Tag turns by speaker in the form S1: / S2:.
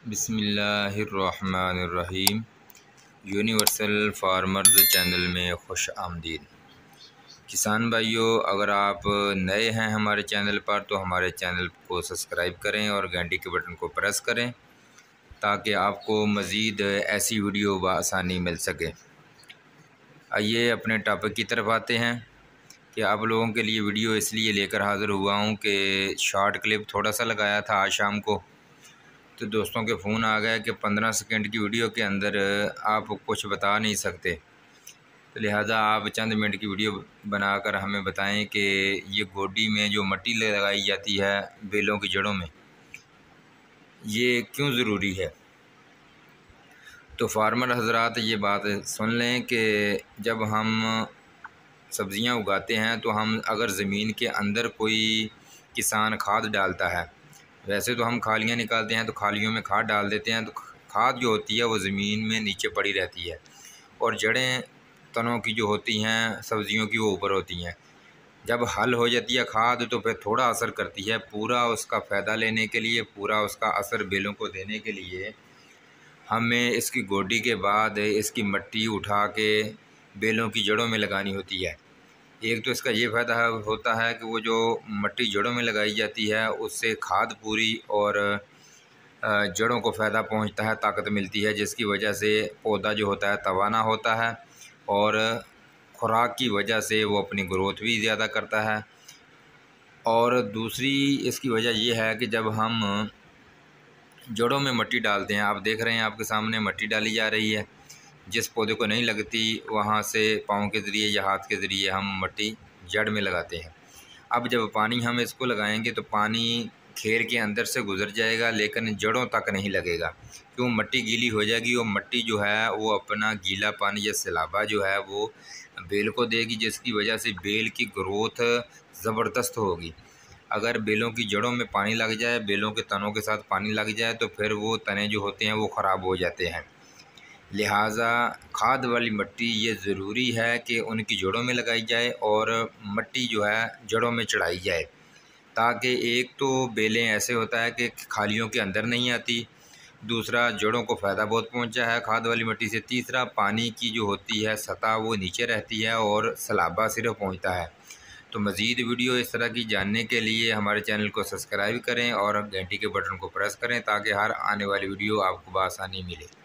S1: बिस्मिल्लाहिर्रहमानिर्रहीम। Universal farmers channel में खुश आमदीद। किसान भाइयों, अगर आप नए हैं हमारे चैनल पर तो हमारे चैनल को सब्सक्राइब करें और घंटी के बटन को प्रेस करें ताकि आपको मज़ीद ऐसी वीडियो बआसानी मिल सके। आइए अपने टॉपिक की तरफ आते हैं कि आप लोगों के लिए वीडियो इसलिए लेकर हाज़िर हुआ हूँ कि शॉर्ट क्लिप थोड़ा सा लगाया था आज शाम को, तो दोस्तों के फ़ोन आ गया कि 15 सेकंड की वीडियो के अंदर आप कुछ बता नहीं सकते, तो लिहाजा आप चंद मिनट की वीडियो बनाकर हमें बताएं कि ये गोडी में जो मिट्टी लगाई जाती है बेलों की जड़ों में, ये क्यों ज़रूरी है। तो फार्मर हजरात ये बात सुन लें कि जब हम सब्ज़ियां उगाते हैं तो हम अगर ज़मीन के अंदर कोई किसान खाद डालता है, वैसे तो हम खालियां निकालते हैं तो खालियों में खाद डाल देते हैं, तो खाद जो होती है वो ज़मीन में नीचे पड़ी रहती है और जड़ें तनों की जो होती हैं सब्ज़ियों की वो ऊपर होती हैं। जब हल हो जाती है खाद तो फिर थोड़ा असर करती है, पूरा उसका फ़ायदा लेने के लिए, पूरा उसका असर बेलों को देने के लिए हमें इसकी गोडी के बाद इसकी मिट्टी उठा के बेलों की जड़ों में लगानी होती है। एक तो इसका ये फ़ायदा होता है कि वो जो मिट्टी जड़ों में लगाई जाती है उससे खाद पूरी और जड़ों को फ़ायदा पहुंचता है, ताकत मिलती है, जिसकी वजह से पौधा जो होता है तवाना होता है और खुराक की वजह से वो अपनी ग्रोथ भी ज़्यादा करता है। और दूसरी इसकी वजह ये है कि जब हम जड़ों में मिट्टी डालते हैं, आप देख रहे हैं आपके सामने मिट्टी डाली जा रही है, जिस पौधे को नहीं लगती वहाँ से पाँव के ज़रिए या हाथ के ज़रिए हम मिट्टी जड़ में लगाते हैं। अब जब पानी हम इसको लगाएंगे तो पानी खेर के अंदर से गुज़र जाएगा लेकिन जड़ों तक नहीं लगेगा, क्यों? मिट्टी गीली हो जाएगी और मिट्टी जो है वो अपना गीला पानी या सैलाबा जो है वो बेल को देगी, जिसकी वजह से बेल की ग्रोथ ज़बरदस्त होगी। अगर बेलों की जड़ों में पानी लग जाए, बेलों के तनों के साथ पानी लग जाए तो फिर वो तने जो होते हैं वो ख़राब हो जाते हैं। लिहाजा खाद वाली मिट्टी ये ज़रूरी है कि उनकी जड़ों में लगाई जाए और मिट्टी जो है जड़ों में चढ़ाई जाए, ताकि एक तो बेलें ऐसे होता है कि खालियों के अंदर नहीं आती, दूसरा जड़ों को फ़ायदा बहुत पहुंचा है खाद वाली मिट्टी से, तीसरा पानी की जो होती है सतह वो नीचे रहती है और सैलाबा सिर्फ पहुंचता है। तो मज़ीद वीडियो इस तरह की जानने के लिए हमारे चैनल को सब्सक्राइब करें और घंटी के बटन को प्रेस करें ताकि हर आने वाली वीडियो आपको बआसानी मिले।